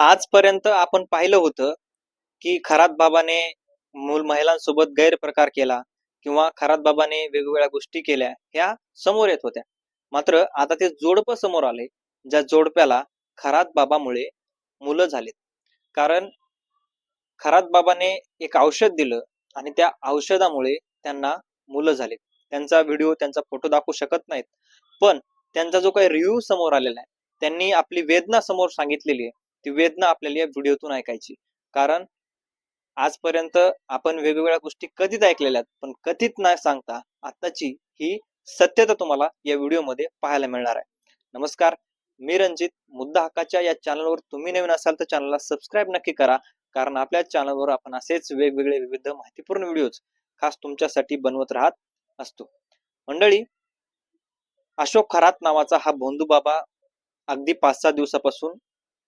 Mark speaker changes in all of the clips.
Speaker 1: आजपर्यंत आपण पाहिलं होतं, की खरात बाबाने महिलांसोबत गैरप्रकार केला किंवा खरात बाबाने वेगवेगळ्या गोष्टी केल्या, ह्या समोर येत होत्या. मात्र आता ते जोडपं समोर आले, ज्या जोडप्याला खरात बाबामुळे मुलं झालीत. कारण खरात बाबाने एक औषध दिलं आणि त्या औषधामुळे त्यांना मुलं झालीत. त्यांचा व्हिडिओ, त्यांचा फोटो दाखवू शकत नाहीत. पण त्यांचा जो काही रिव्ह्यू समोर आलेला आहे, त्यांनी आपली वेदना समोर सांगितलेली आहे. ती वेदना आपल्याला या व्हिडिओतून ऐकायची. कारण आजपर्यंत आपण वेगवेगळ्या गोष्टी कधीच ऐकलेल्या आहेत, पण कधीच न सांगता आत्ताची ही सत्यता तुम्हाला या व्हिडिओमध्ये पाहायला मिळणार आहे. नमस्कार, मी रणजित. मुद्दा हक्काच्या या चॅनलवर तुम्ही नवीन असाल तर चॅनलला सबस्क्राईब नक्की करा. कारण आपल्या चॅनलवर आपण असेच वेगवेगळे विविध माहितीपूर्ण व्हिडिओज खास तुमच्यासाठी बनवत राहत असतो. मंडळी, अशोक खरात नावाचा हा भोंदू बाबा अगदी 5-6 दिवसापासून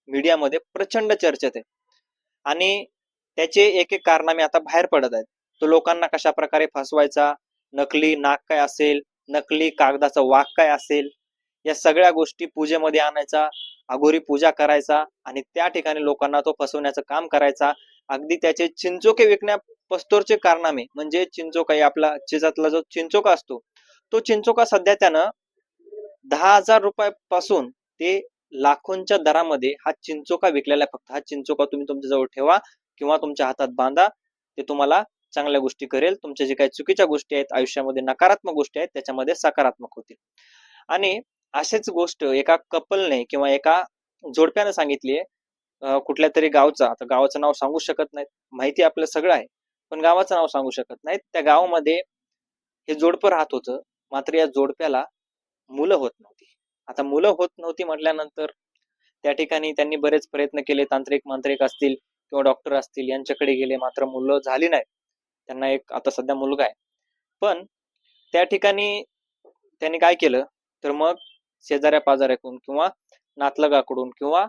Speaker 1: मीडियामध्ये प्रचंड चर्चेत आहे आणि त्याचे एक एक कारनामे आता बाहेर पडत आहेत. तो लोकांना कशा प्रकारे फसवायचा, नकली नाक काय असेल, नकली कागदाचा वाघ काय असेल, या सगळ्या गोष्टी पूजेमध्ये आणायचा, अघोरी पूजा करायचा आणि त्या ठिकाणी लोकांना तो फसवण्याचं काम करायचा. अगदी त्याचे चिंचोके विकण्या पस्तोरचे कारनामे, म्हणजे चिंचोका आपला चिजातला जो चिंचोका असतो, तो चिंचोका सध्या त्यानं 10,000 रुपयापासून ते लाखोंच्या दरामध्ये हा चिंचोका विकलेला आहे. फक्त हा चिंचोका तुम्ही तुमच्या जवळ ठेवा किंवा तुमच्या हातात बांधा, ते तुम्हाला चांगल्या गोष्टी करेल. तुमच्या जे काही चुकीच्या गोष्टी आहेत आयुष्यामध्ये, नकारात्मक गोष्टी आहेत, त्याच्यामध्ये सकारात्मक होतील. आणि अशीच गोष्ट एका कपलने किंवा एका जोडप्याने सांगितली आहे, कुठल्या तरी गावचा. आता गावाचं नाव सांगू शकत नाहीत, माहिती आपलं सगळं आहे, पण गावाचं नाव सांगू शकत नाहीत. त्या गावामध्ये हे जोडपं राहत होतं. मात्र या जोडप्याला मुलं होत नव्हती. आता मुलं होत नव्हती म्हटल्यानंतर त्या ठिकाणी त्यांनी बरेच प्रयत्न केले. तांत्रिक मांत्रिक असतील किंवा डॉक्टर असतील यांच्याकडे गेले, मात्र मुलं झाली नाहीत. त्यांना एक आता सध्या मुलगा आहे. पण त्या ठिकाणी त्यांनी काय केलं, तर मग शेजाऱ्या पाजाऱ्याकडून किंवा नातलगाकडून किंवा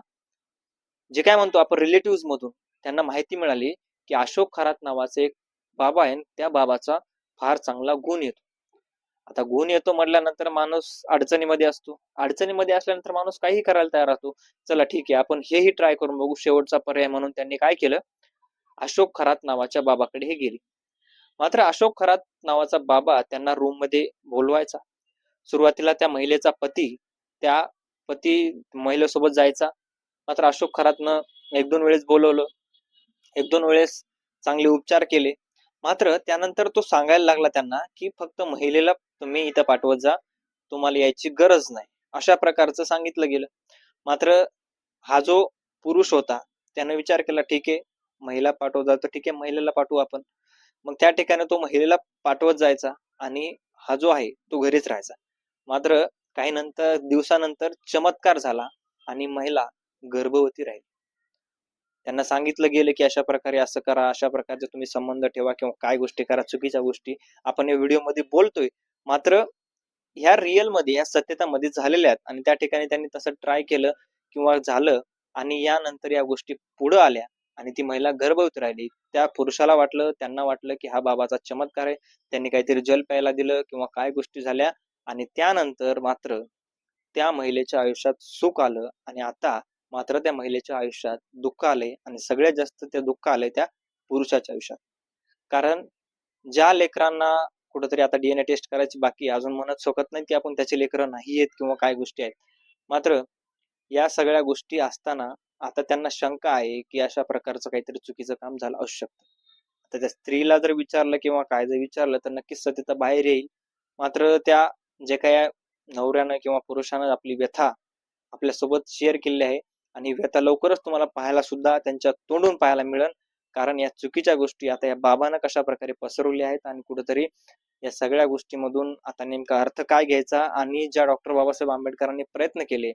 Speaker 1: जे काय म्हणतो आपण रिलेटिव्ह मधून त्यांना माहिती मिळाली की अशोक खरात नावाचे एक बाबा आहे, त्या बाबाचा फार चांगला गुण येतो. आता गुण येतो म्हटल्यानंतर माणूस अडचणीमध्ये असतो. अडचणीमध्ये असल्यानंतर माणूस काही करायला तयार असतो. चला ठीक आहे, आपण हेही ट्राय करून बघू, शेवटचा पर्याय म्हणून त्यांनी काय केलं, अशोक खरात नावाच्या बाबाकडे हे गेली. मात्र अशोक खरात नावाचा बाबा त्यांना रूम मध्ये बोलवायचा. सुरुवातीला त्या महिलेचा पती त्या महिलेसोबत जायचा. मात्र अशोक खरातनं 1-2 वेळेस बोलवलं, 1-2 वेळेस चांगले उपचार केले. मात्र त्यानंतर तो सांगायला लागला त्यांना की फक्त महिलेला तुम्ही इथं पाठवत जा, तुम्हाला यायची गरज नाही, अशा प्रकारचं सांगितलं गेलं. मात्र हा जो पुरुष होता त्याने विचार केला, ठीक आहे महिला पाठवता तर ठीक आहे, महिलेला पाठवू आपण. मग त्या ठिकाणी तो महिलेला पाठवत जायचा आणि हा जो आहे तो घरीच राहायचा. मात्र काही दिवसानंतर चमत्कार झाला आणि महिला गर्भवती राहिली. त्यांना सांगितलं गेलं की अशा प्रकारे असं करा, अशा प्रकारचे तुम्ही संबंध ठेवा किंवा काय गोष्टी करा, चुकीच्या गोष्टी आपण या व्हिडिओमध्ये बोलतोय. मात्र ह्या रिअल मध्ये, या सत्यतामध्ये झालेल्या आहेत आणि त्या ठिकाणी त्यांनी तसं ट्राय केलं किंवा झालं आणि यानंतर या गोष्टी पुढे आल्या आणि ती महिला गर्भवती राहिली. त्या पुरुषाला वाटलं, त्यांना वाटलं की हा बाबाचा चमत्कार आहे, त्यांनी काहीतरी जल प्यायला दिलं किंवा काय गोष्टी झाल्या आणि त्यानंतर मात्र त्या महिलेच्या आयुष्यात सुख आलं आणि आता मात्र त्या महिलेच्या आयुष्यात दुःख आले आणि सगळ्यात जास्त ते दुःख आले त्या पुरुषाच्या आयुष्यात. कारण ज्या लेकरांना कुठेतरी आता डीएनए टेस्ट करायची बाकी, अजून म्हणत शकत नाही की आपण त्याचे लेकरं नाही आहेत किंवा काय गोष्टी आहेत. मात्र या सगळ्या गोष्टी असताना आता त्यांना शंका आहे की अशा प्रकारचं काहीतरी चुकीचं काम झालं असू शकतं. आता त्या स्त्रीला जर विचारलं किंवा काय जर विचारलं तर नक्कीच सत्यता बाहेर येईल. मात्र त्या जे काही नवऱ्यानं किंवा पुरुषानं आपली व्यथा आपल्यासोबत शेअर केलेली आहे आणि व्यथा लवकरच तुम्हाला पाहायला सुद्धा त्यांच्या तोंडून पाहायला मिळेल. कारण या चुकीच्या गोष्टी आता या बाबांना कशा प्रकारे पसरवल्या आहेत आणि कुठेतरी या सगळ्या गोष्टीमधून आता नेमका अर्थ काय घ्यायचा. आणि ज्या डॉक्टर बाबासाहेब आंबेडकरांनी प्रयत्न केले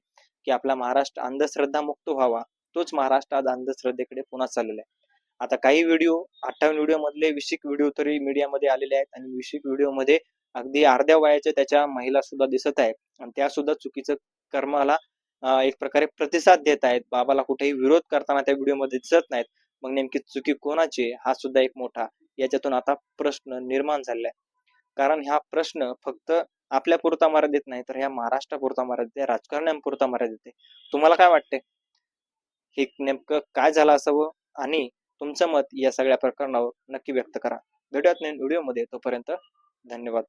Speaker 1: की आपला महाराष्ट्र अंधश्रद्धा मुक्त व्हावा, तोच महाराष्ट्र आज अंधश्रद्धेकडे पुन्हा चाललेला आहे. आता काही व्हिडिओ, 58 व्हिडिओ मधले 20 व्हिडिओ तरी मीडियामध्ये आलेले आहेत आणि 20 व्हिडिओ मध्ये अगदी अर्ध्या वयाच्या त्याच्या महिला सुद्धा दिसत आहेत आणि त्या सुद्धा चुकीचं कर्माला एक प्रकारे प्रतिसाद देत आहेत. बाबाला कुठेही विरोध करताना त्या व्हिडिओमध्ये दिसत नाहीत. मग नेमकी चुकी कोणाची, हा सुद्धा एक मोठा याच्यातून आता प्रश्न निर्माण झालेला आहे. कारण हा प्रश्न फक्त आपल्या पुरता मर्यादित नाही, तर ह्या महाराष्ट्रापुरता मर्यादित आहे, राजकारण्यांपुरता मर्यादित आहे. तुम्हाला काय वाटते? हे नेमकं काय झालं असावं आणि तुमचं मत या सगळ्या प्रकरणावर नक्की व्यक्त करा. भेटूयात नवीन व्हिडिओमध्ये. तोपर्यंत धन्यवाद.